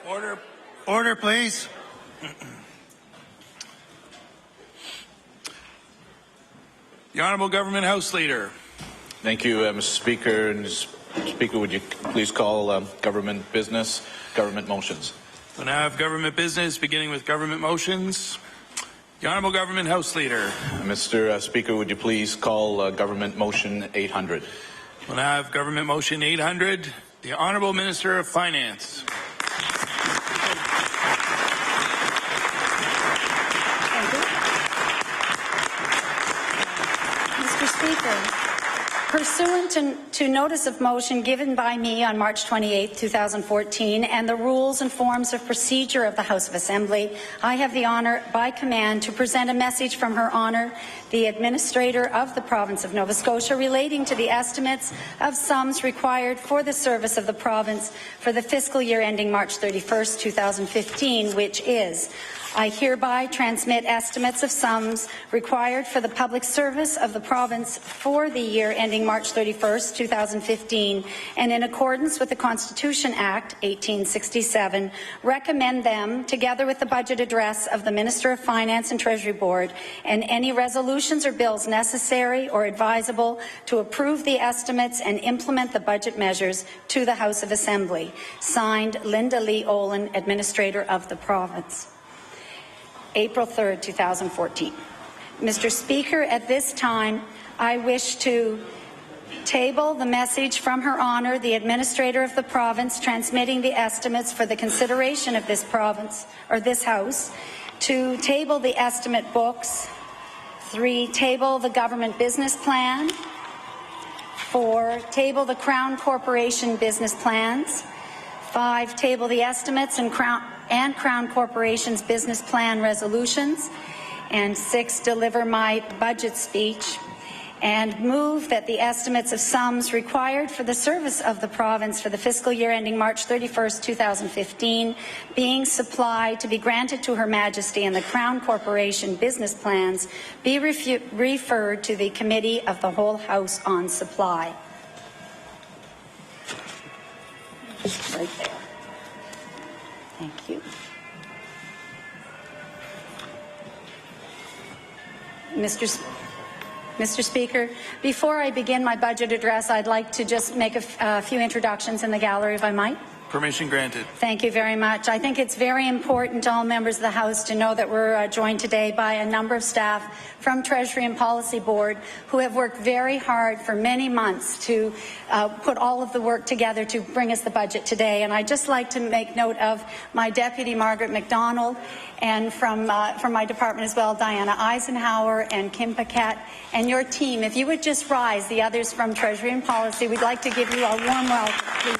Order, please. The Honourable Government House Leader. Thank you, Mr. Speaker. And Speaker, would you please call government business, government motions? We'll now have government business, beginning with government motions. The Honourable Government House Leader. Mr. Speaker, would you please call government motion 800? We'll now have government motion 800. The Honourable Minister of Finance. Pursuant to notice of motion given by me on March 28, 2014, and the rules and forms of procedure of the House of Assembly, I have the honour, by command, to present a message from Her Honour, the Administrator of the Province of Nova Scotia, relating to the estimates of sums required for the service of the province for the fiscal year ending March 31, 2015, which is: I hereby transmit estimates of sums required for the public service of the province for the year ending March 31st, 2015, and in accordance with the Constitution Act 1867, recommend them, together with the budget address of the Minister of Finance and Treasury Board, and any resolutions or bills necessary or advisable to approve the estimates and implement the budget measures to the House of Assembly. Signed, Linda Lee Olin, Administrator of the Province. April 3rd, 2014. Mr. Speaker, at this time, I wish to table the message from Her Honour, the Administrator of the Province, transmitting the estimates for the consideration of this province, or this House, to table the estimate books, 3, table the government business plan, 4, table the Crown Corporation business plans, 5, table the estimates and Crown Corporation's business plan resolutions, and 6, deliver my budget speech, and move that the estimates of sums required for the service of the province for the fiscal year ending March 31st, 2015, being supplied to be granted to Her Majesty and the Crown Corporation business plans, be referred to the Committee of the Whole House on Supply. Right there. Thank you. Mr. Speaker, before I begin my budget address, I'd like to just make a few introductions in the gallery, if I might. Permission granted. Thank you very much. I think it's very important to all members of the House to know that we're joined today by a number of staff from Treasury and Policy Board who have worked very hard for many months to put all of the work together to bring us the budget today. And I'd just like to make note of my Deputy Margaret MacDonald, and from my department as well, Diana Eisenhower and Kim Paquette, and your team. If you would just rise, the others from Treasury and Policy, we'd like to give you a warm welcome, please.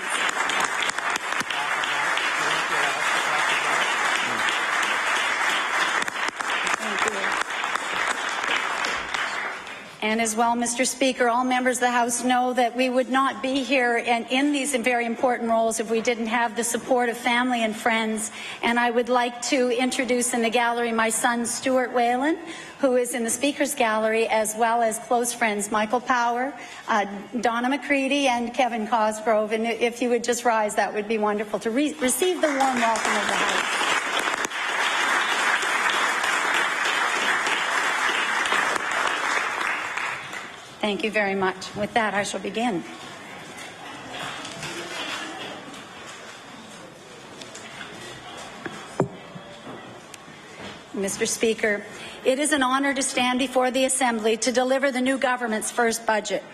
And as well, Mr. Speaker, all members of the House know that we would not be here in these very important roles if we didn't have the support of family and friends. And I would like to introduce in the gallery my son, Stuart Whalen, who is in the Speaker's gallery, as well as close friends Michael Power, Donna McCready, and Kevin Cosgrove. And if you would just rise, that would be wonderful to receive the warm welcome of the House. Thank you very much. With that, I shall begin. Mr. Speaker, it is an honour to stand before the Assembly to deliver the new government's first budget.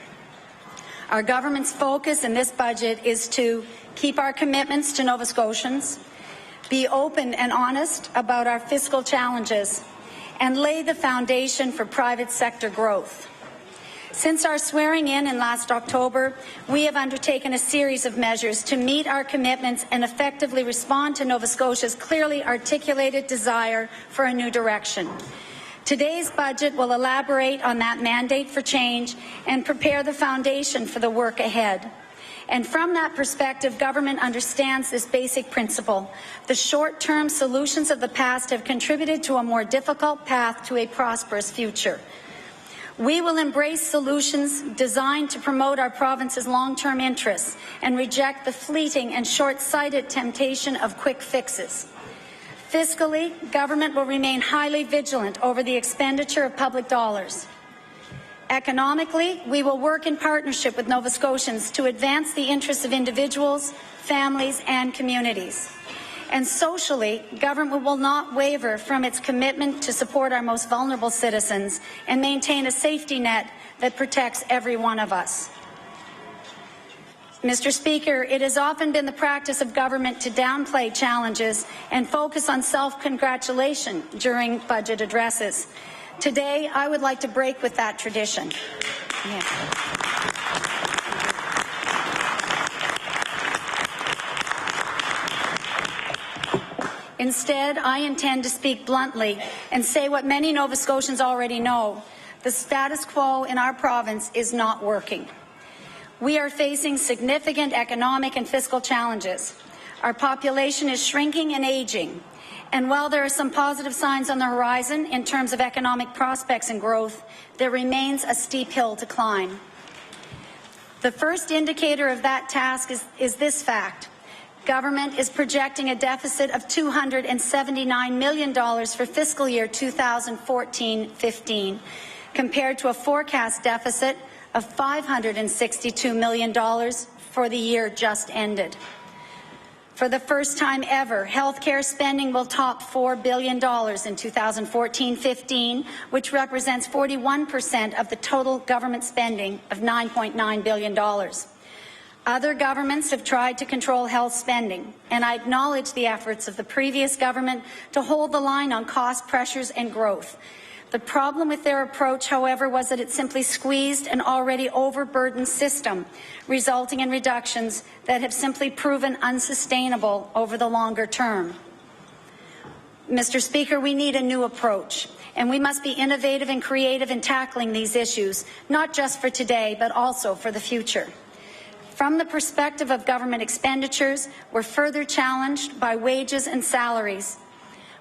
Our government's focus in this budget is to keep our commitments to Nova Scotians, be open and honest about our fiscal challenges, and lay the foundation for private sector growth. Since our swearing-in last October, we have undertaken a series of measures to meet our commitments and effectively respond to Nova Scotia's clearly articulated desire for a new direction. Today's budget will elaborate on that mandate for change and prepare the foundation for the work ahead. And from that perspective, government understands this basic principle. The short-term solutions of the past have contributed to a more difficult path to a prosperous future. We will embrace solutions designed to promote our province's long-term interests and reject the fleeting and short-sighted temptation of quick fixes. Fiscally, government will remain highly vigilant over the expenditure of public dollars. Economically, we will work in partnership with Nova Scotians to advance the interests of individuals, families, and communities. And socially, government will not waver from its commitment to support our most vulnerable citizens and maintain a safety net that protects every one of us. Mr. Speaker, it has often been the practice of government to downplay challenges and focus on self-congratulation during budget addresses. Today, I would like to break with that tradition. Instead, I intend to speak bluntly and say what many Nova Scotians already know. The status quo in our province is not working. We are facing significant economic and fiscal challenges. Our population is shrinking and aging. And while there are some positive signs on the horizon in terms of economic prospects and growth, there remains a steep hill to climb. The first indicator of that task is this fact. Government is projecting a deficit of $279 million for fiscal year 2014-15, compared to a forecast deficit of $562 million for the year just ended. For the first time ever, healthcare spending will top $4 billion in 2014-15, which represents 41% of the total government spending of $9.9 billion. Other governments have tried to control health spending, and I acknowledge the efforts of the previous government to hold the line on cost pressures and growth. The problem with their approach, however, was that it simply squeezed an already overburdened system, resulting in reductions that have simply proven unsustainable over the longer term. Mr. Speaker, we need a new approach, and we must be innovative and creative in tackling these issues, not just for today, but also for the future. From the perspective of government expenditures, we're further challenged by wages and salaries.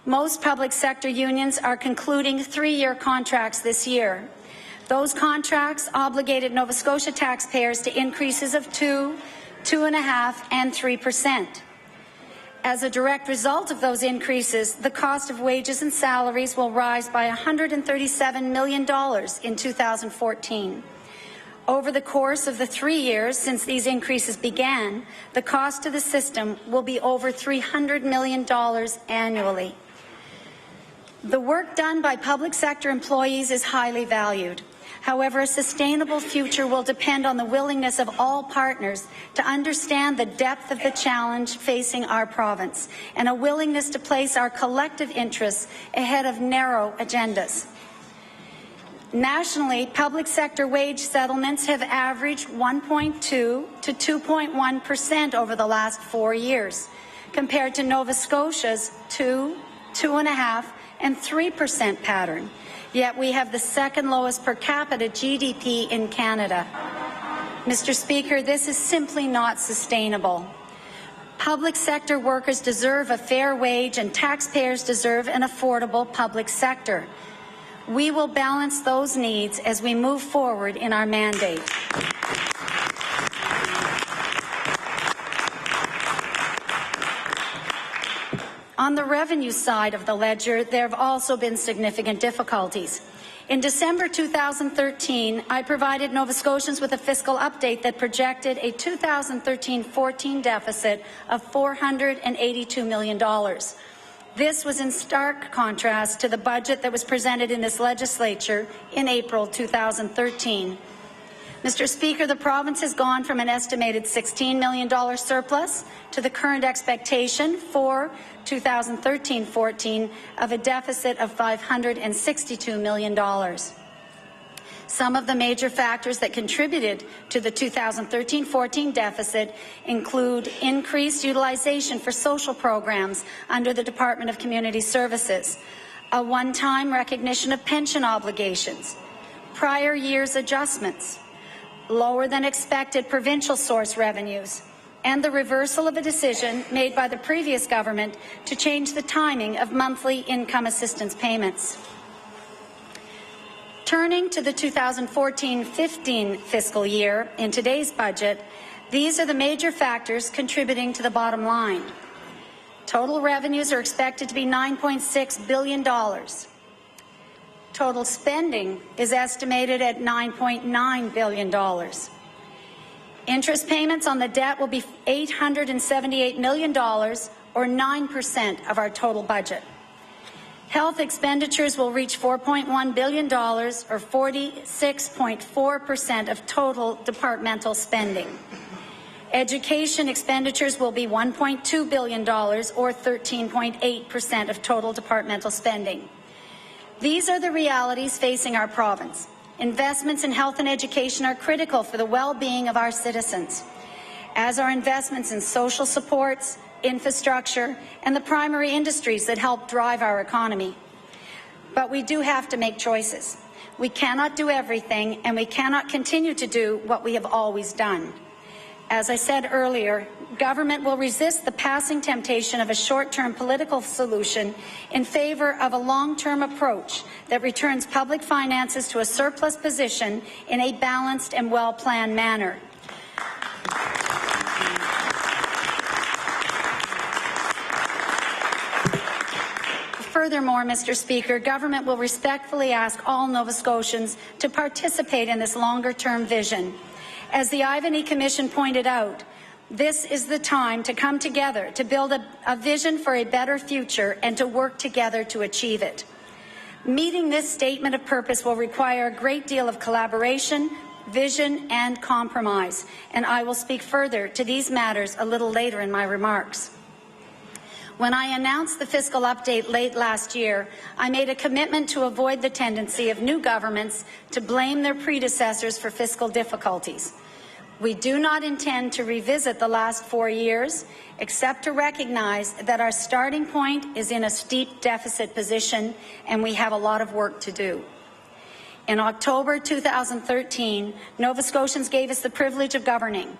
Most public sector unions are concluding 3-year contracts this year. Those contracts obligated Nova Scotia taxpayers to increases of 2%, 2.5%, and 3%. As a direct result of those increases, the cost of wages and salaries will rise by $137 million in 2014. Over the course of the 3 years since these increases began, the cost to the system will be over $300 million annually. The work done by public sector employees is highly valued. However, a sustainable future will depend on the willingness of all partners to understand the depth of the challenge facing our province and a willingness to place our collective interests ahead of narrow agendas. Nationally, public sector wage settlements have averaged 1.2 to 2.1% over the last 4 years, compared to Nova Scotia's 2, 2.5%, and 3% pattern. Yet we have the second lowest per capita GDP in Canada. Mr. Speaker, this is simply not sustainable. Public sector workers deserve a fair wage, and taxpayers deserve an affordable public sector. We will balance those needs as we move forward in our mandate. On the revenue side of the ledger, there have also been significant difficulties. In December 2013, I provided Nova Scotians with a fiscal update that projected a 2013-14 deficit of $482 million. This was in stark contrast to the budget that was presented in this legislature in April 2013. Mr. Speaker, the province has gone from an estimated $16 million surplus to the current expectation for 2013-14 of a deficit of $562 million. Some of the major factors that contributed to the 2013-14 deficit include increased utilization for social programs under the Department of Community Services, a one-time recognition of pension obligations, prior year's adjustments, lower than expected provincial source revenues, and the reversal of a decision made by the previous government to change the timing of monthly income assistance payments. Turning to the 2014-15 fiscal year, in today's budget, these are the major factors contributing to the bottom line. Total revenues are expected to be $9.6 billion. Total spending is estimated at $9.9 billion. Interest payments on the debt will be $878 million, or 9% of our total budget. Health expenditures will reach $4.1 billion, or 46.4% of total departmental spending. Education expenditures will be $1.2 billion, or 13.8% of total departmental spending. These are the realities facing our province. Investments in health and education are critical for the well-being of our citizens, as are investments in social supports, infrastructure, and the primary industries that help drive our economy. But we do have to make choices. We cannot do everything, and we cannot continue to do what we have always done. As I said earlier, government will resist the passing temptation of a short-term political solution in favor of a long-term approach that returns public finances to a surplus position in a balanced and well-planned manner. Furthermore, Mr. Speaker, government will respectfully ask all Nova Scotians to participate in this longer-term vision. As the Ivany Commission pointed out, this is the time to come together to build a vision for a better future and to work together to achieve it. Meeting this statement of purpose will require a great deal of collaboration, vision, and compromise, and I will speak further to these matters a little later in my remarks. When I announced the fiscal update late last year, I made a commitment to avoid the tendency of new governments to blame their predecessors for fiscal difficulties. We do not intend to revisit the last 4 years, except to recognize that our starting point is in a steep deficit position and we have a lot of work to do. In October 2013, Nova Scotians gave us the privilege of governing.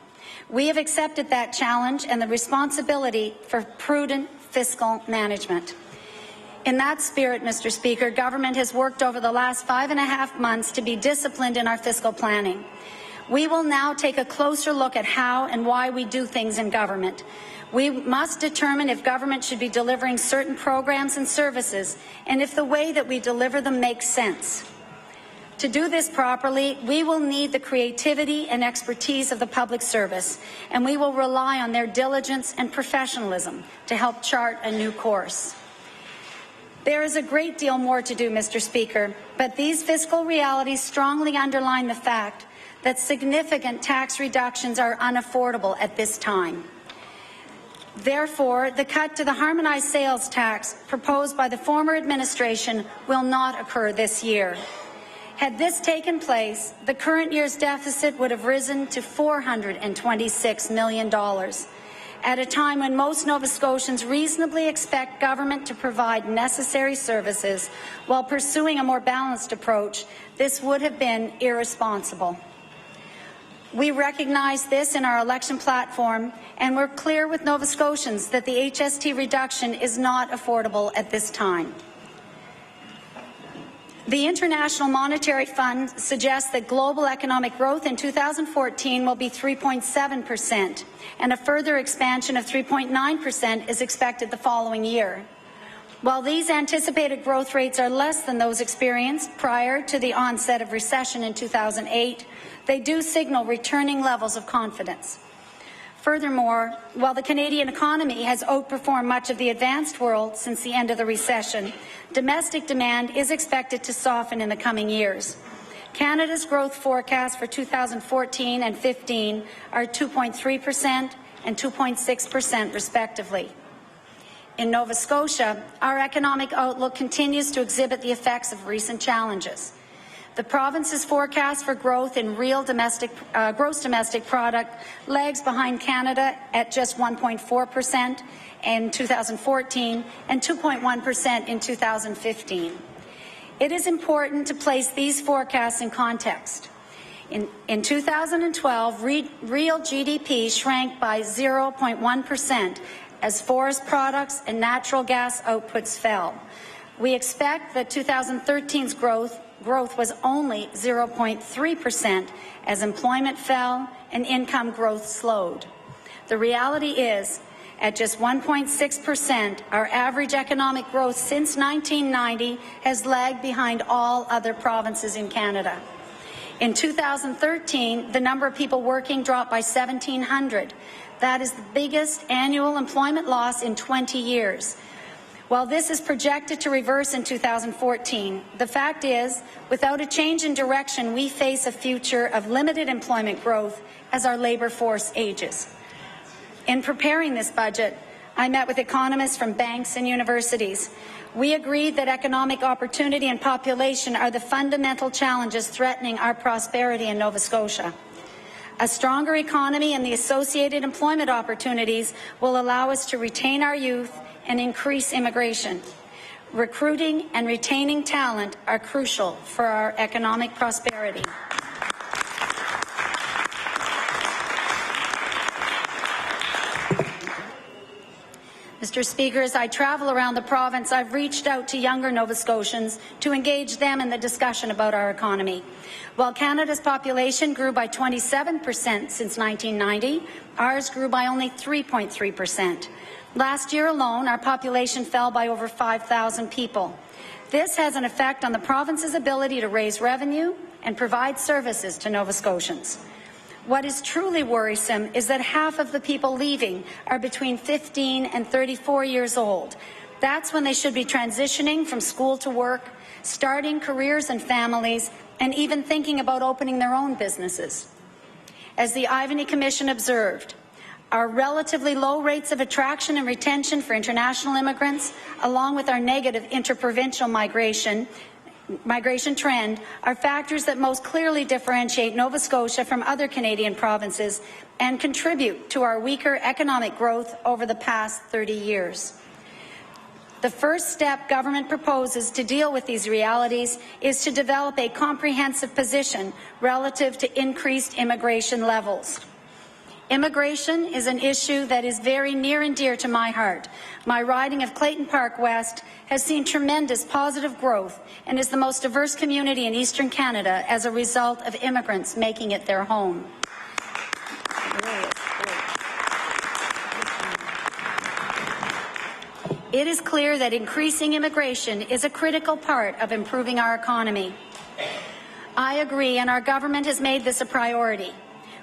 We have accepted that challenge and the responsibility for prudent fiscal management. In that spirit, Mr. Speaker, government has worked over the last 5.5 months to be disciplined in our fiscal planning. We will now take a closer look at how and why we do things in government. We must determine if government should be delivering certain programs and services and if the way that we deliver them makes sense. To do this properly, we will need the creativity and expertise of the public service, and we will rely on their diligence and professionalism to help chart a new course. There is a great deal more to do, Mr. Speaker, but these fiscal realities strongly underline the fact that significant tax reductions are unaffordable at this time. Therefore, the cut to the harmonized sales tax proposed by the former administration will not occur this year. Had this taken place, the current year's deficit would have risen to $426 million. At a time when most Nova Scotians reasonably expect government to provide necessary services while pursuing a more balanced approach, this would have been irresponsible. We recognize this in our election platform, and we're clear with Nova Scotians that the HST reduction is not affordable at this time. The International Monetary Fund suggests that global economic growth in 2014 will be 3.7%, and a further expansion of 3.9% is expected the following year. While these anticipated growth rates are less than those experienced prior to the onset of recession in 2008, they do signal returning levels of confidence. Furthermore, while the Canadian economy has outperformed much of the advanced world since the end of the recession, domestic demand is expected to soften in the coming years. Canada's growth forecasts for 2014 and 15 are 2.3% and 2.6% respectively. In Nova Scotia, our economic outlook continues to exhibit the effects of recent challenges. The province's forecast for growth in real gross domestic product lags behind Canada at just 1.4% in 2014 and 2.1% in 2015. It is important to place these forecasts in context. In 2012, real GDP shrank by 0.1% as forest products and natural gas outputs fell. We expect that 2013's growth growth was only 0.3% as employment fell and income growth slowed. The reality is, at just 1.6%, our average economic growth since 1990 has lagged behind all other provinces in Canada. In 2013, the number of people working dropped by 1,700. That is the biggest annual employment loss in 20 years. While this is projected to reverse in 2014, the fact is, without a change in direction, we face a future of limited employment growth as our labour force ages. In preparing this budget, I met with economists from banks and universities. We agreed that economic opportunity and population are the fundamental challenges threatening our prosperity in Nova Scotia. A stronger economy and the associated employment opportunities will allow us to retain our youth and increase immigration. Recruiting and retaining talent are crucial for our economic prosperity. Mr. Speaker, as I travel around the province, I've reached out to younger Nova Scotians to engage them in the discussion about our economy. While Canada's population grew by 27% since 1990, ours grew by only 3.3%. Last year alone, our population fell by over 5,000 people. This has an effect on the province's ability to raise revenue and provide services to Nova Scotians. What is truly worrisome is that half of the people leaving are between 15 and 34 years old. That's when they should be transitioning from school to work, starting careers and families, and even thinking about opening their own businesses. As the Ivany Commission observed, our relatively low rates of attraction and retention for international immigrants, along with our negative interprovincial migration trend, are factors that most clearly differentiate Nova Scotia from other Canadian provinces and contribute to our weaker economic growth over the past 30 years. The first step government proposes to deal with these realities is to develop a comprehensive position relative to increased immigration levels. Immigration is an issue that is very near and dear to my heart. My riding of Clayton Park West has seen tremendous positive growth and is the most diverse community in Eastern Canada as a result of immigrants making it their home. It is clear that increasing immigration is a critical part of improving our economy. I agree, and our government has made this a priority.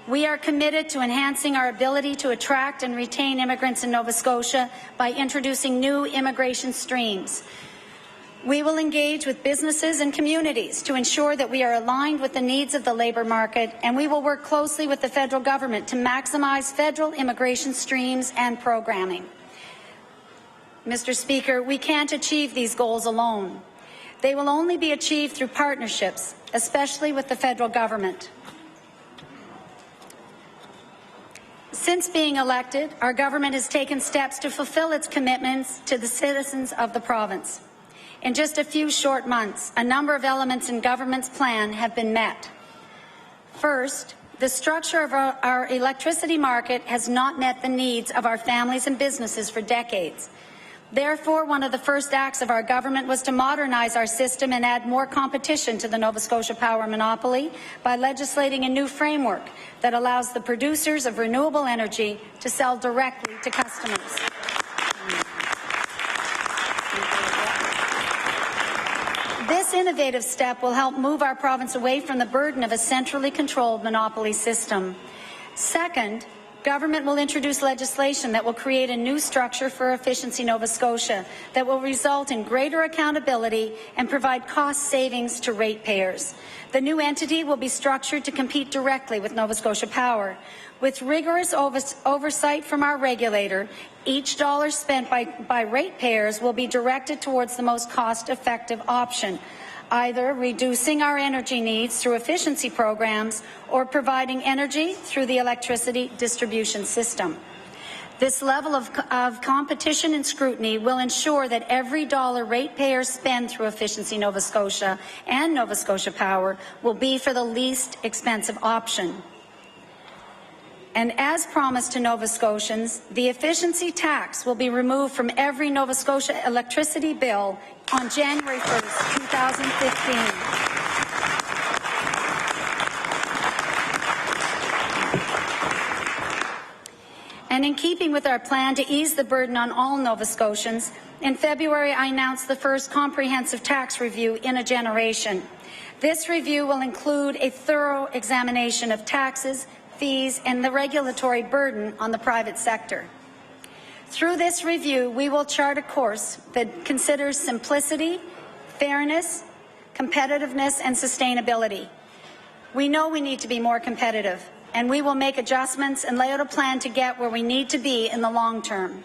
We are committed to enhancing our ability to attract and retain immigrants in Nova Scotia by introducing new immigration streams. We will engage with businesses and communities to ensure that we are aligned with the needs of the labour market, and we will work closely with the federal government to maximize federal immigration streams and programming. Mr. Speaker, we can't achieve these goals alone. They will only be achieved through partnerships, especially with the federal government. Since being elected, our government has taken steps to fulfill its commitments to the citizens of the province. In just a few short months, a number of elements in government's plan have been met. First, the structure of our electricity market has not met the needs of our families and businesses for decades. Therefore, one of the first acts of our government was to modernize our system and add more competition to the Nova Scotia power monopoly by legislating a new framework that allows the producers of renewable energy to sell directly to customers. This innovative step will help move our province away from the burden of a centrally controlled monopoly system. Second, government will introduce legislation that will create a new structure for Efficiency Nova Scotia that will result in greater accountability and provide cost savings to ratepayers. The new entity will be structured to compete directly with Nova Scotia Power. With rigorous oversight from our regulator, each dollar spent by ratepayers will be directed towards the most cost-effective option, either reducing our energy needs through efficiency programs or providing energy through the electricity distribution system. This level of competition and scrutiny will ensure that every dollar ratepayers spend through Efficiency Nova Scotia and Nova Scotia Power will be for the least expensive option. And as promised to Nova Scotians, the efficiency tax will be removed from every Nova Scotia electricity bill on January 1st, 2015. And in keeping with our plan to ease the burden on all Nova Scotians, in February I announced the first comprehensive tax review in a generation. This review will include a thorough examination of taxes, fees, and the regulatory burden on the private sector. Through this review, we will chart a course that considers simplicity, fairness, competitiveness, and sustainability. We know we need to be more competitive, and we will make adjustments and lay out a plan to get where we need to be in the long term.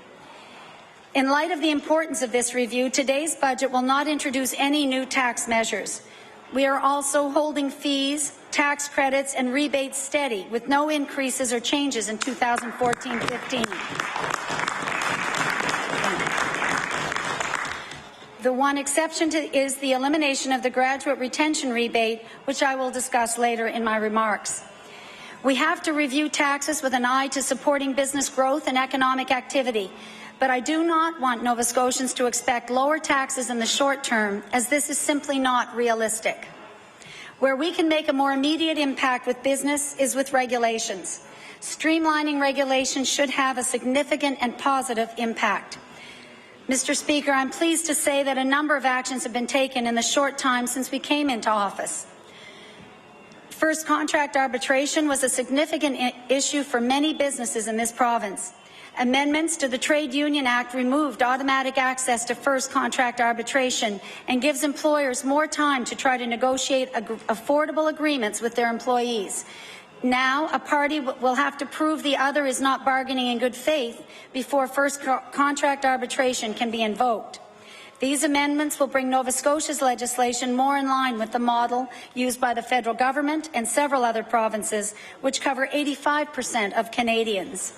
In light of the importance of this review, today's budget will not introduce any new tax measures. We are also holding fees, tax credits, and rebates steady, with no increases or changes in 2014-15. The one exception is the elimination of the graduate retention rebate, which I will discuss later in my remarks. We have to review taxes with an eye to supporting business growth and economic activity, but I do not want Nova Scotians to expect lower taxes in the short term, as this is simply not realistic. Where we can make a more immediate impact with business is with regulations. Streamlining regulations should have a significant and positive impact. Mr. Speaker, I'm pleased to say that a number of actions have been taken in the short time since we came into office. First contract arbitration was a significant issue for many businesses in this province. Amendments to the Trade Union Act removed automatic access to first contract arbitration and gives employers more time to try to negotiate affordable agreements with their employees. Now, a party will have to prove the other is not bargaining in good faith before first contract arbitration can be invoked. These amendments will bring Nova Scotia's legislation more in line with the model used by the federal government and several other provinces, which cover 85% of Canadians.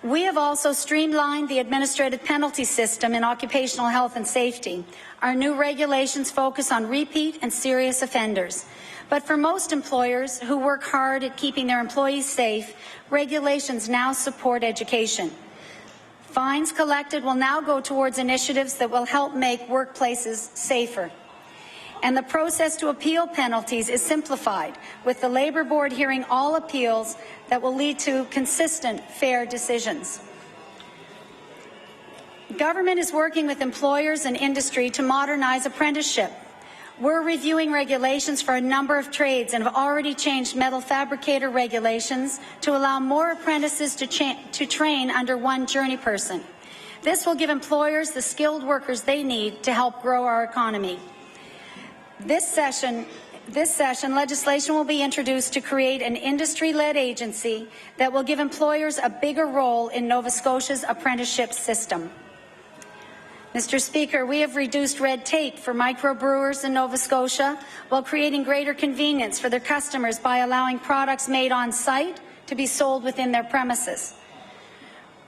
We have also streamlined the administrative penalty system in occupational health and safety. Our new regulations focus on repeat and serious offenders. But for most employers who work hard at keeping their employees safe, regulations now support education. Fines collected will now go towards initiatives that will help make workplaces safer. And the process to appeal penalties is simplified, with the Labour Board hearing all appeals that will lead to consistent, fair decisions. Government is working with employers and industry to modernize apprenticeship. We're reviewing regulations for a number of trades and have already changed metal fabricator regulations to allow more apprentices to train under one journey person. This will give employers the skilled workers they need to help grow our economy. This session, legislation will be introduced to create an industry-led agency that will give employers a bigger role in Nova Scotia's apprenticeship system. Mr. Speaker, we have reduced red tape for microbrewers in Nova Scotia while creating greater convenience for their customers by allowing products made on site to be sold within their premises.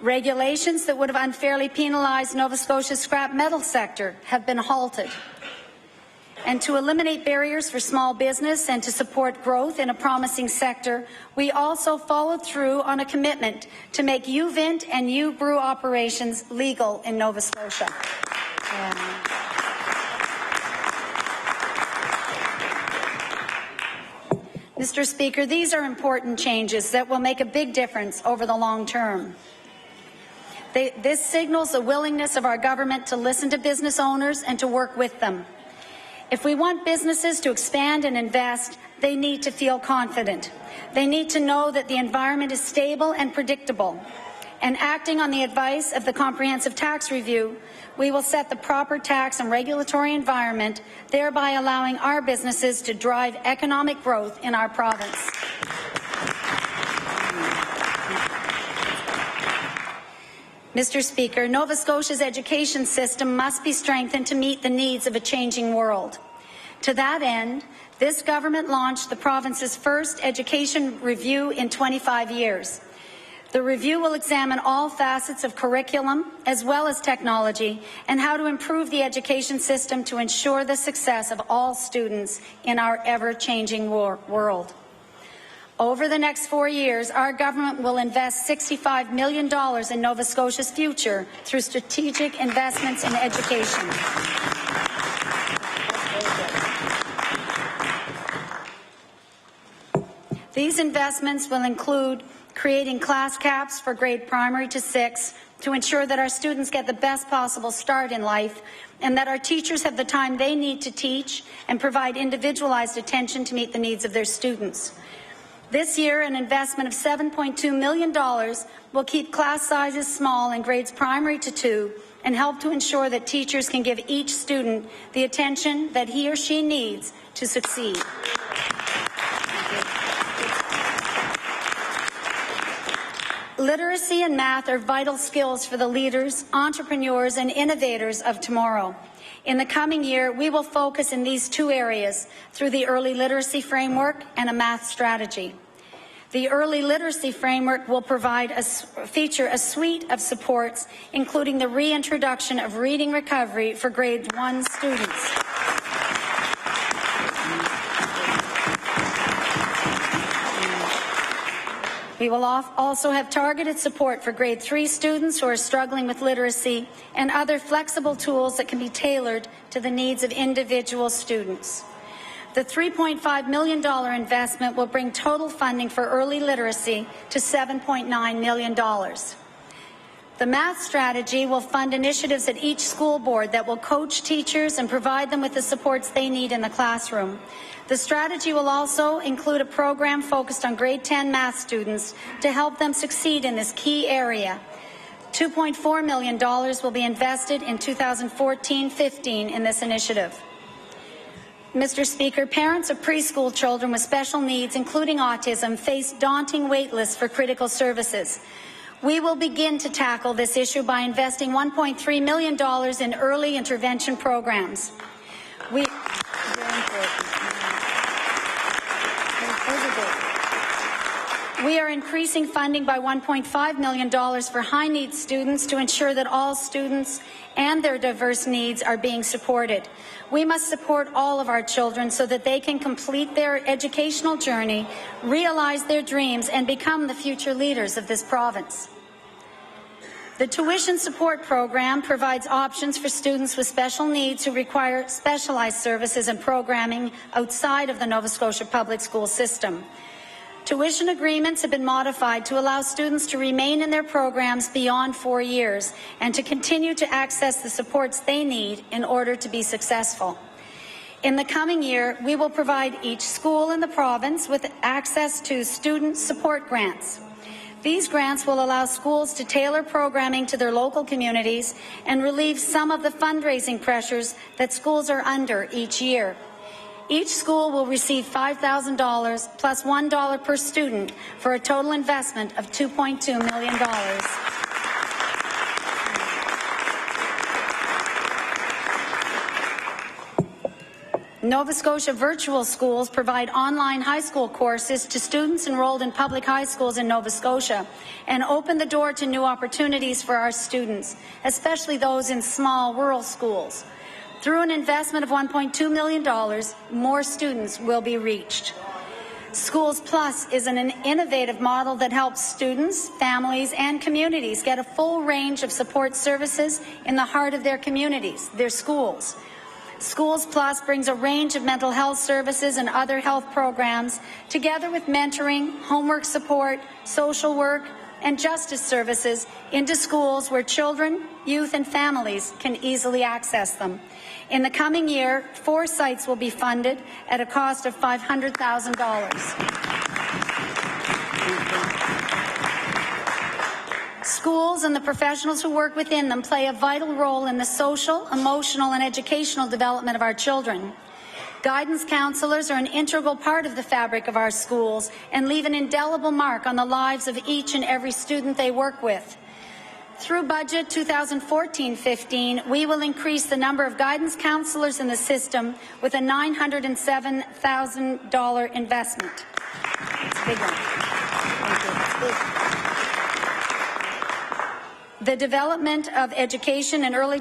Regulations that would have unfairly penalized Nova Scotia's scrap metal sector have been halted. And to eliminate barriers for small business and to support growth in a promising sector, we also followed through on a commitment to make UVint and U-Brew operations legal in Nova Scotia. Mr. Speaker, these are important changes that will make a big difference over the long term. This signals the willingness of our government to listen to business owners and to work with them. If we want businesses to expand and invest, they need to feel confident. They need to know that the environment is stable and predictable. And acting on the advice of the Comprehensive Tax Review, we will set the proper tax and regulatory environment, thereby allowing our businesses to drive economic growth in our province. Mr. Speaker, Nova Scotia's education system must be strengthened to meet the needs of a changing world. To that end, this government launched the province's first education review in 25 years. The review will examine all facets of curriculum as well as technology and how to improve the education system to ensure the success of all students in our ever-changing world. Over the next 4 years, our government will invest $65 million in Nova Scotia's future through strategic investments in education. These investments will include creating class caps for grade primary to 6 to ensure that our students get the best possible start in life and that our teachers have the time they need to teach and provide individualized attention to meet the needs of their students. This year, an investment of $7.2 million will keep class sizes small in grades primary to 2 and help to ensure that teachers can give each student the attention that he or she needs to succeed. Literacy and math are vital skills for the leaders, entrepreneurs, and innovators of tomorrow. In the coming year, we will focus in these two areas through the Early Literacy Framework and a math strategy. The Early Literacy Framework will feature a suite of supports, including the reintroduction of reading recovery for grade 1 students. We will also have targeted support for grade 3 students who are struggling with literacy and other flexible tools that can be tailored to the needs of individual students. The $3.5 million investment will bring total funding for early literacy to $7.9 million. The math strategy will fund initiatives at each school board that will coach teachers and provide them with the supports they need in the classroom. The strategy will also include a program focused on grade 10 math students to help them succeed in this key area. $2.4 million will be invested in 2014-15 in this initiative. Mr. Speaker, parents of preschool children with special needs, including autism, face daunting wait lists for critical services. We will begin to tackle this issue by investing $1.3 million in early intervention programs. We are increasing funding by $1.5 million for high-needs students to ensure that all students and their diverse needs are being supported. We must support all of our children so that they can complete their educational journey, realize their dreams, and become the future leaders of this province. The Tuition Support Program provides options for students with special needs who require specialized services and programming outside of the Nova Scotia public school system. Tuition agreements have been modified to allow students to remain in their programs beyond 4 years and to continue to access the supports they need in order to be successful. In the coming year, we will provide each school in the province with access to student support grants. These grants will allow schools to tailor programming to their local communities and relieve some of the fundraising pressures that schools are under each year. Each school will receive $5,000 plus $1 per student for a total investment of $2.2 million. Nova Scotia Virtual Schools provide online high school courses to students enrolled in public high schools in Nova Scotia and open the door to new opportunities for our students, especially those in small rural schools. Through an investment of $1.2 million, more students will be reached. Schools Plus is an innovative model that helps students, families, and communities get a full range of support services in the heart of their communities, their schools. Schools Plus brings a range of mental health services and other health programs, together with mentoring, homework support, social work, and justice services into schools where children, youth, and families can easily access them. In the coming year, 4 sites will be funded at a cost of $500,000. Schools and the professionals who work within them play a vital role in the social, emotional, and educational development of our children. Guidance counselors are an integral part of the fabric of our schools and leave an indelible mark on the lives of each and every student they work with. Through Budget 2014-15, we will increase the number of guidance counselors in the system with a $907,000 investment. It's a big one. Thank you. The Department of Education and Early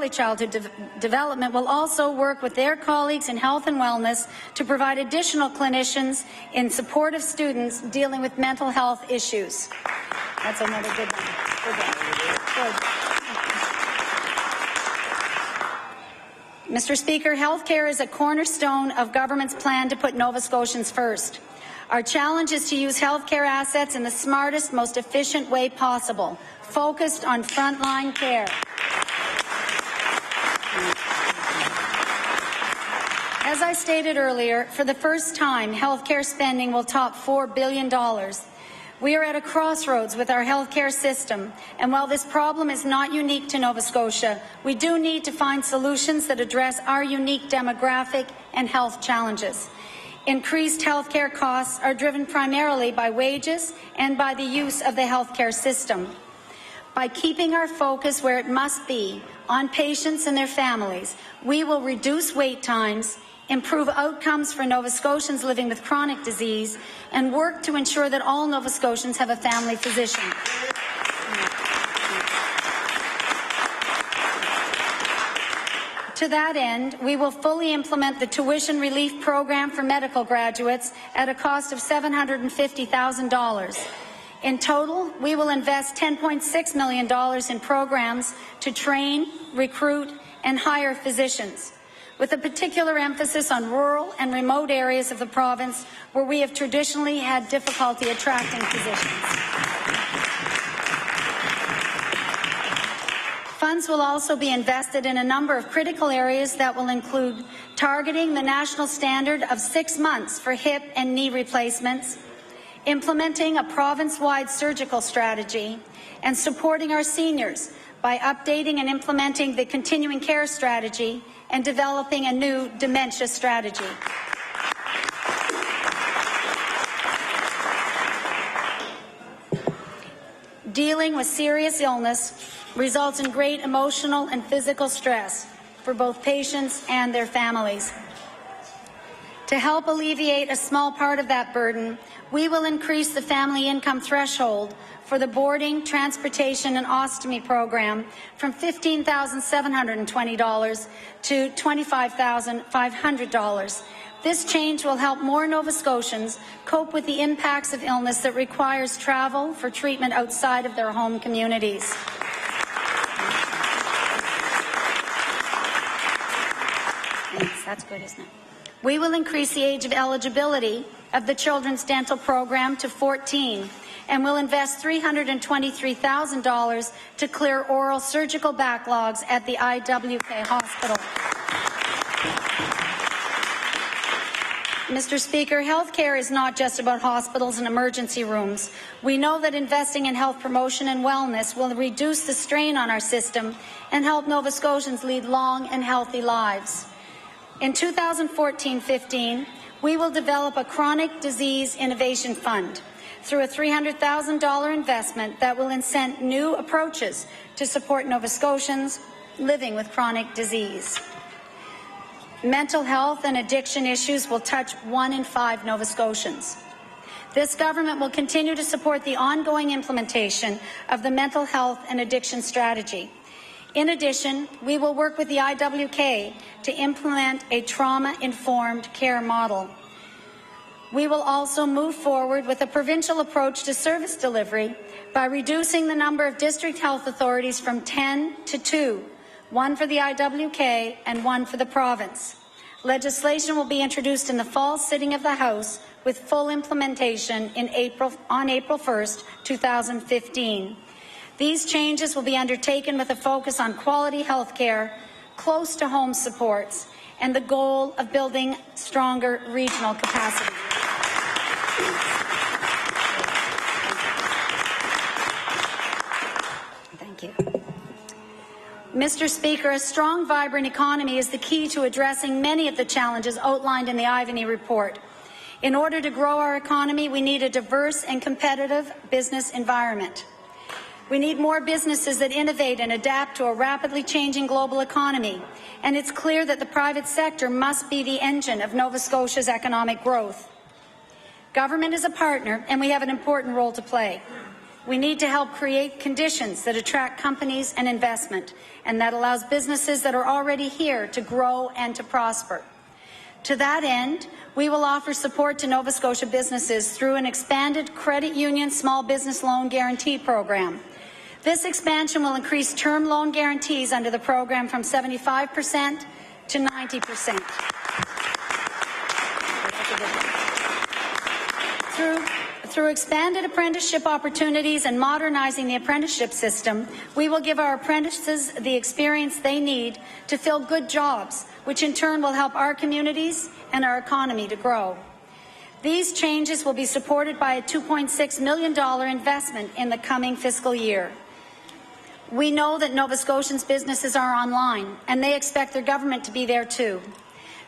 Childhood Development will also work with their colleagues in health and wellness to provide additional clinicians in support of students dealing with mental health issues. That's another good one. Good. Mr. Speaker, healthcare is a cornerstone of government's plan to put Nova Scotians first. Our challenge is to use healthcare assets in the smartest, most efficient way possible, focused on frontline care. As I stated earlier, for the first time, healthcare spending will top $4 billion. We are at a crossroads with our healthcare system, and while this problem is not unique to Nova Scotia, we do need to find solutions that address our unique demographic and health challenges. Increased healthcare costs are driven primarily by wages and by the use of the healthcare system. By keeping our focus where it must be, on patients and their families, we will reduce wait times, improve outcomes for Nova Scotians living with chronic disease, and work to ensure that all Nova Scotians have a family physician. To that end, we will fully implement the tuition relief program for medical graduates at a cost of $750,000. In total, we will invest $10.6 million in programs to train, recruit, and hire physicians, with a particular emphasis on rural and remote areas of the province where we have traditionally had difficulty attracting physicians. Funds will also be invested in a number of critical areas that will include targeting the national standard of 6 months for hip and knee replacements, implementing a province-wide surgical strategy, and supporting our seniors by updating and implementing the continuing care strategy and developing a new dementia strategy. Dealing with serious illness results in great emotional and physical stress for both patients and their families. To help alleviate a small part of that burden, we will increase the family income threshold for the boarding, transportation, and ostomy program from $15,720 to $25,500. This change will help more Nova Scotians cope with the impacts of illness that requires travel for treatment outside of their home communities. Thanks. That's good, isn't it? We will increase the age of eligibility of the Children's Dental Program to 14, and will invest $323,000 to clear oral surgical backlogs at the IWK Hospital. Mr. Speaker, healthcare is not just about hospitals and emergency rooms. We know that investing in health promotion and wellness will reduce the strain on our system and help Nova Scotians lead long and healthy lives. In 2014-15, we will develop a chronic disease innovation fund through a $300,000 investment that will incent new approaches to support Nova Scotians living with chronic disease. Mental health and addiction issues will touch 1 in 5 Nova Scotians. This government will continue to support the ongoing implementation of the mental health and addiction strategy. In addition, we will work with the IWK to implement a trauma-informed care model. We will also move forward with a provincial approach to service delivery by reducing the number of district health authorities from 10 to 2, 1 for the IWK and 1 for the province. Legislation will be introduced in the fall sitting of the House with full implementation on April 1st, 2015. These changes will be undertaken with a focus on quality health care, close to home supports, and the goal of building stronger regional capacity. Thank you. Mr. Speaker, a strong, vibrant economy is the key to addressing many of the challenges outlined in the Ivany report. In order to grow our economy, we need a diverse and competitive business environment. We need more businesses that innovate and adapt to a rapidly changing global economy, and it's clear that the private sector must be the engine of Nova Scotia's economic growth. Government is a partner, and we have an important role to play. We need to help create conditions that attract companies and investment, and that allows businesses that are already here to grow and to prosper. To that end, we will offer support to Nova Scotia businesses through an expanded credit union small business loan guarantee program. This expansion will increase term loan guarantees under the program from 75% to 90%. Through expanded apprenticeship opportunities and modernizing the apprenticeship system, we will give our apprentices the experience they need to fill good jobs, which in turn will help our communities and our economy to grow. These changes will be supported by a $2.6 million investment in the coming fiscal year. We know that Nova Scotians' businesses are online, and they expect their government to be there too.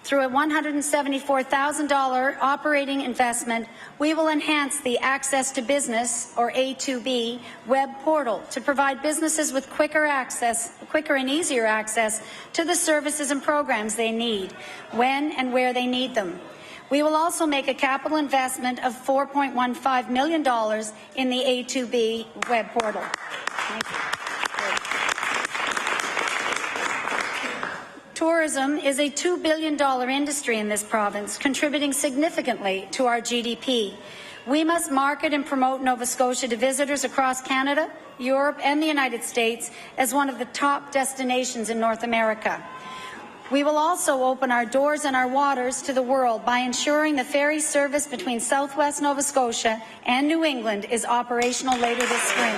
Through a $174,000 operating investment, we will enhance the Access to Business, or A2B, web portal to provide businesses with quicker and easier access to the services and programs they need, when and where they need them. We will also make a capital investment of $4.15 million in the A2B web portal. Thank you. Tourism is a $2 billion industry in this province, contributing significantly to our GDP. We must market and promote Nova Scotia to visitors across Canada, Europe, and the United States as one of the top destinations in North America. We will also open our doors and our waters to the world by ensuring the ferry service between Southwest Nova Scotia and New England is operational later this spring.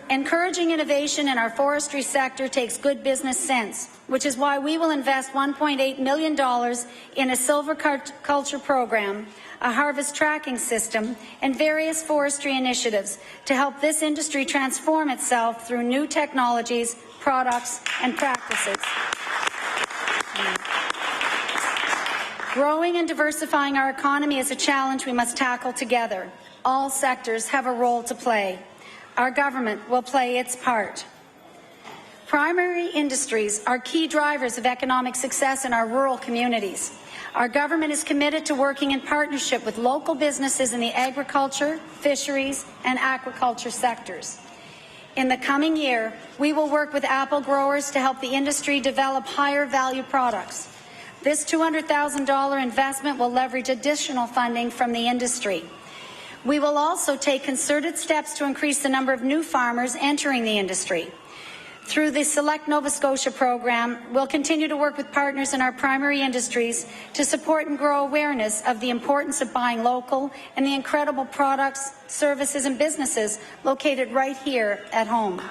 Encouraging innovation in our forestry sector takes good business sense, which is why we will invest $1.8 million in a silviculture program, a harvest tracking system, and various forestry initiatives to help this industry transform itself through new technologies, products, and practices. Growing and diversifying our economy is a challenge we must tackle together. All sectors have a role to play. Our government will play its part. Primary industries are key drivers of economic success in our rural communities. Our government is committed to working in partnership with local businesses in the agriculture, fisheries, and aquaculture sectors. In the coming year, we will work with apple growers to help the industry develop higher value products. This $200,000 investment will leverage additional funding from the industry. We will also take concerted steps to increase the number of new farmers entering the industry. Through the Select Nova Scotia program, we'll continue to work with partners in our primary industries to support and grow awareness of the importance of buying local and the incredible products, services, and businesses located right here at home.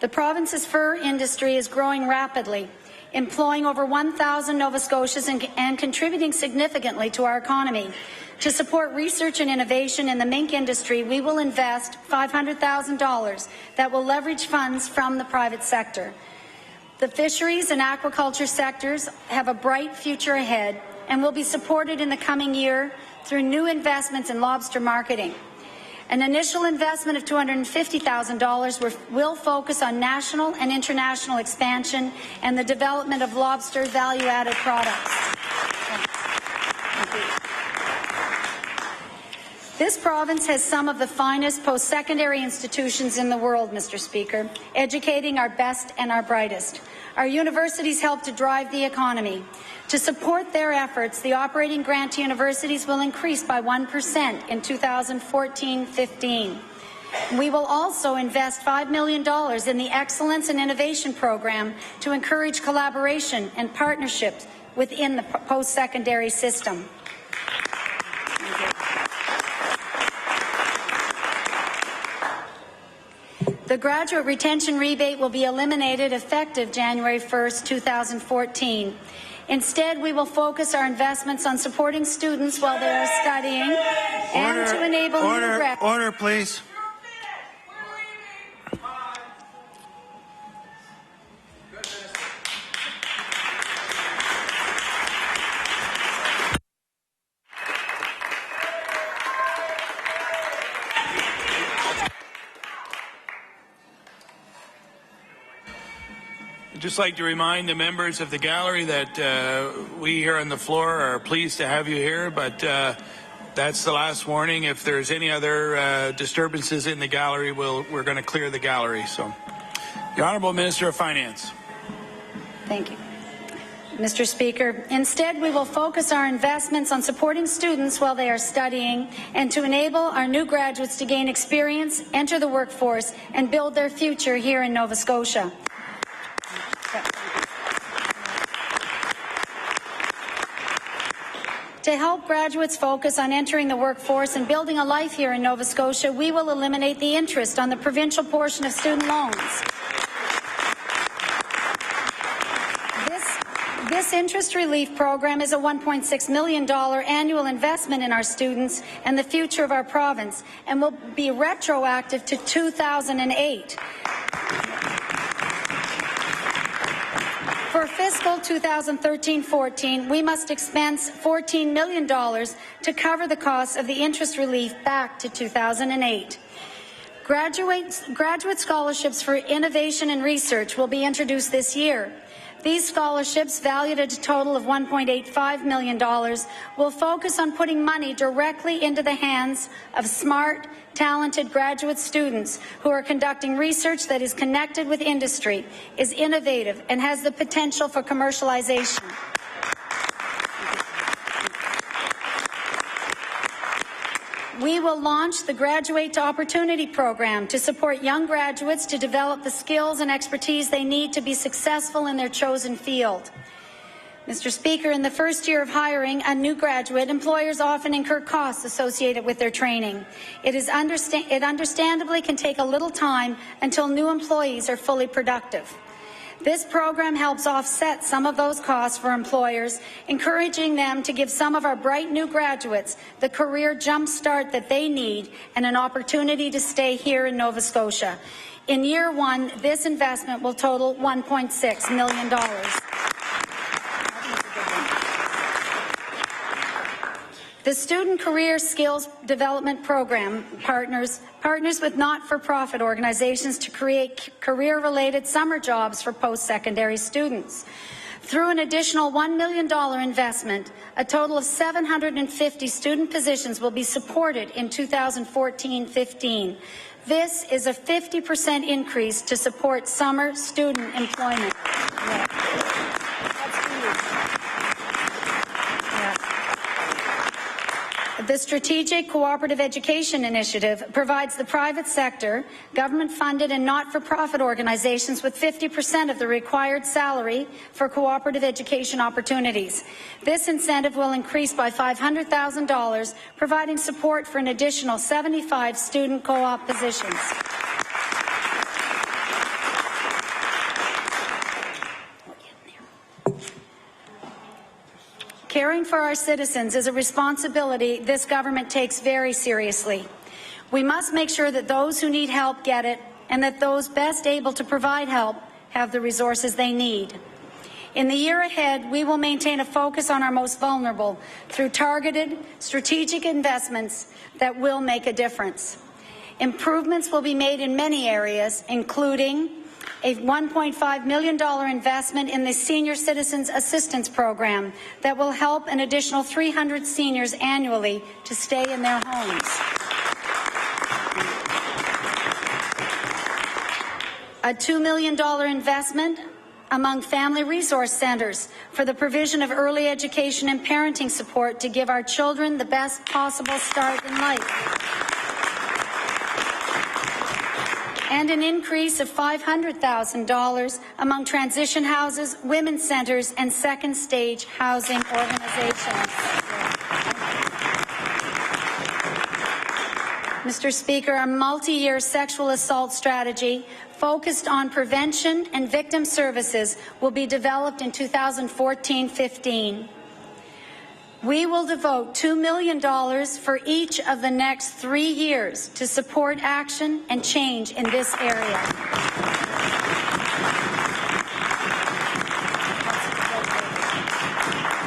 The province's fur industry is growing rapidly, employing over 1,000 Nova Scotians and contributing significantly to our economy. To support research and innovation in the mink industry, we will invest $500,000 that will leverage funds from the private sector. The fisheries and aquaculture sectors have a bright future ahead and will be supported in the coming year through new investments in lobster marketing. An initial investment of $250,000 will focus on national and international expansion and the development of lobster value-added products. Thank you. This province has some of the finest post-secondary institutions in the world, Mr. Speaker, educating our best and our brightest. Our universities help to drive the economy. To support their efforts, the operating grant to universities will increase by 1% in 2014-15. We will also invest $5 million in the Excellence and Innovation Program to encourage collaboration and partnerships within the post-secondary system. The graduate retention rebate will be eliminated effective January 1st, 2014. Instead, we will focus our investments on supporting students while they are studying and to enable new graduates. Order, please. I'd just like to remind the members of the gallery that we here on the floor are pleased to have you here, but that's the last warning. If there's any other disturbances in the gallery, we're going to clear the gallery. So, the Honourable Minister of Finance. Thank you. Mr. Speaker. Instead, we will focus our investments on supporting students while they are studying and to enable our new graduates to gain experience, enter the workforce, and build their future here in Nova Scotia. To help graduates focus on entering the workforce and building a life here in Nova Scotia, we will eliminate the interest on the provincial portion of student loans. This interest relief program is a $1.6 million annual investment in our students and the future of our province, and will be retroactive to 2008. For fiscal 2013-14, we must expense $14 million to cover the costs of the interest relief back to 2008. Graduate scholarships for innovation and research will be introduced this year. These scholarships, valued at a total of $1.85 million, will focus on putting money directly into the hands of smart, talented graduate students who are conducting research that is connected with industry, is innovative, and has the potential for commercialization. We will launch the Graduate to Opportunity program to support young graduates to develop the skills and expertise they need to be successful in their chosen field. Mr. Speaker, in the first year of hiring a new graduate, employers often incur costs associated with their training. It understandably can take a little time until new employees are fully productive. This program helps offset some of those costs for employers, encouraging them to give some of our bright new graduates the career jump start that they need and an opportunity to stay here in Nova Scotia. In year one, this investment will total $1.6 million. The Student Career Skills Development Program partners with not-for-profit organizations to create career-related summer jobs for post-secondary students. Through an additional $1 million investment, a total of 750 student positions will be supported in 2014-15. This is a 50% increase to support summer student employment. The Strategic Cooperative Education Initiative provides the private sector, government-funded and not-for-profit organizations with 50% of the required salary for cooperative education opportunities. This incentive will increase by $500,000, providing support for an additional 75 student co-op positions. Caring for our citizens is a responsibility this government takes very seriously. We must make sure that those who need help get it, and that those best able to provide help have the resources they need. In the year ahead, we will maintain a focus on our most vulnerable through targeted, strategic investments that will make a difference. Improvements will be made in many areas, including a $1.5 million investment in the Senior Citizens Assistance Program that will help an additional 300 seniors annually to stay in their homes. A $2 million investment among family resource centres for the provision of early education and parenting support to give our children the best possible start in life. And an increase of $500,000 among transition houses, women's centres, and second-stage housing organizations. Mr. Speaker, a multi-year sexual assault strategy focused on prevention and victim services will be developed in 2014-15. We will devote $2 million for each of the next 3 years to support action and change in this area.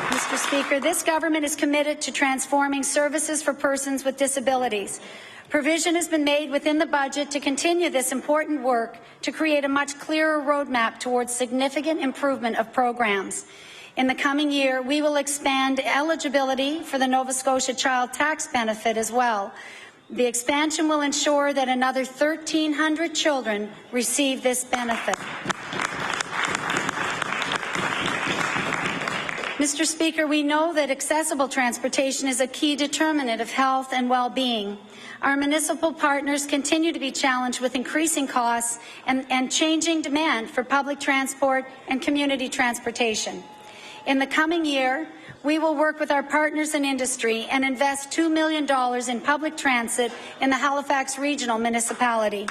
Mr. Speaker, this government is committed to transforming services for persons with disabilities. Provision has been made within the budget to continue this important work to create a much clearer roadmap towards significant improvement of programs. In the coming year, we will expand eligibility for the Nova Scotia Child Tax Benefit as well. The expansion will ensure that another 1,300 children receive this benefit. Mr. Speaker, we know that accessible transportation is a key determinant of health and well-being. Our municipal partners continue to be challenged with increasing costs and changing demand for public transport and community transportation. In the coming year, we will work with our partners in industry and invest $2 million in public transit in the Halifax Regional Municipality.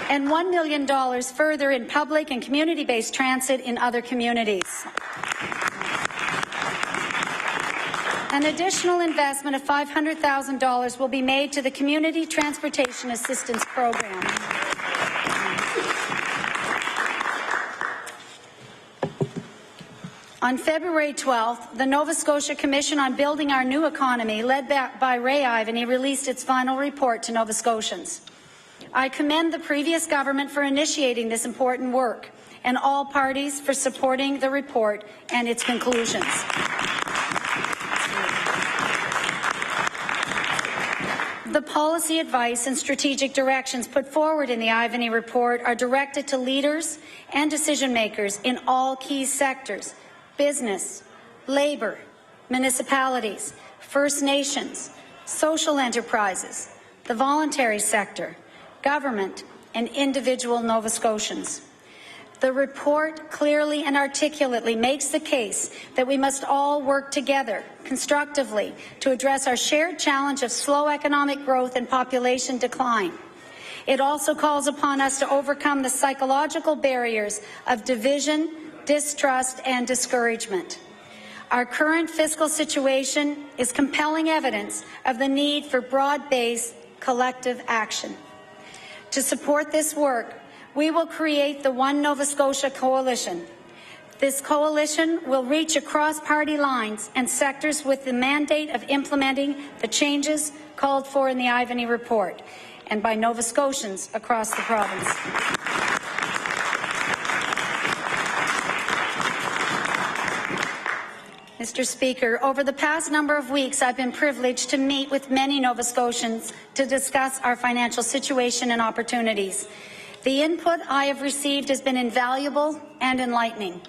And $1 million further in public and community-based transit in other communities. An additional investment of $500,000 will be made to the Community Transportation Assistance Program. On February 12th, the Nova Scotia Commission on Building Our New Economy, led by Ray Ivany, released its final report to Nova Scotians. I commend the previous government for initiating this important work and all parties for supporting the report and its conclusions. The policy advice and strategic directions put forward in the Ivany report are directed to leaders and decision makers in all key sectors: business, labour, municipalities, First Nations, social enterprises, the voluntary sector, government, and individual Nova Scotians. The report clearly and articulately makes the case that we must all work together constructively to address our shared challenge of slow economic growth and population decline. It also calls upon us to overcome the psychological barriers of division, distrust, and discouragement. Our current fiscal situation is compelling evidence of the need for broad-based collective action. To support this work, we will create the One Nova Scotia Coalition. This coalition will reach across party lines and sectors with the mandate of implementing the changes called for in the Ivany report and by Nova Scotians across the province. Mr. Speaker, over the past number of weeks, I've been privileged to meet with many Nova Scotians to discuss our financial situation and opportunities. The input I have received has been invaluable and enlightening.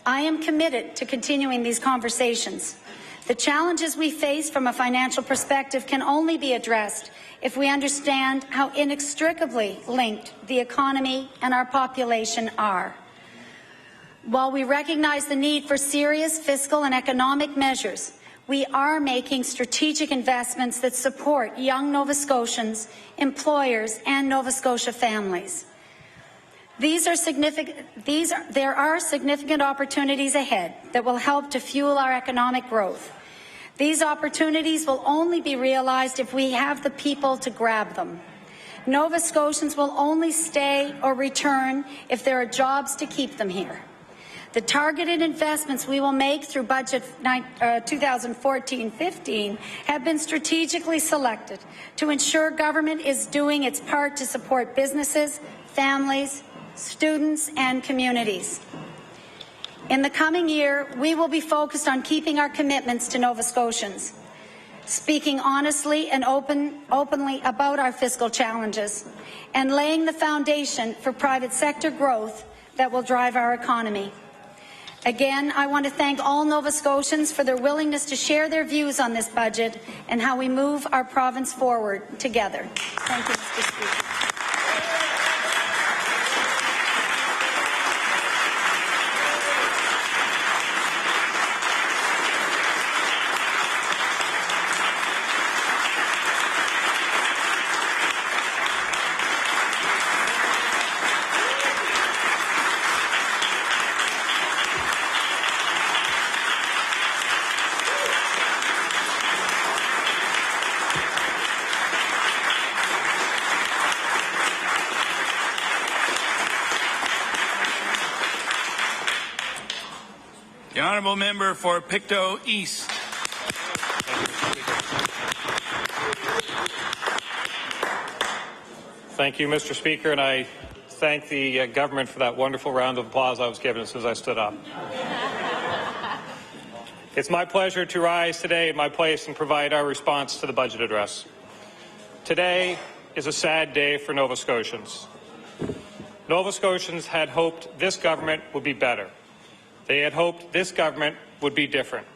I am committed to continuing these conversations. The challenges we face from a financial perspective can only be addressed if we understand how inextricably linked the economy and our population are. While we recognize the need for serious fiscal and economic measures, we are making strategic investments that support young Nova Scotians, employers, and Nova Scotia families. There are significant opportunities ahead that will help to fuel our economic growth. These opportunities will only be realized if we have the people to grab them. Nova Scotians will only stay or return if there are jobs to keep them here. The targeted investments we will make through Budget 2014-15 have been strategically selected to ensure government is doing its part to support businesses, families, students, and communities. In the coming year, we will be focused on keeping our commitments to Nova Scotians, speaking honestly and openly about our fiscal challenges, and laying the foundation for private sector growth that will drive our economy. Again, I want to thank all Nova Scotians for their willingness to share their views on this budget and how we move our province forward together. Thank you, Mr. Speaker. The honourable member for Pictou East. Thank you, Mr. Speaker, and I thank the government for that wonderful round of applause I was given as soon as I stood up. It's my pleasure to rise today in my place and provide our response to the budget address. Today is a sad day for Nova Scotians. Nova Scotians had hoped this government would be better. They had hoped this government would be different.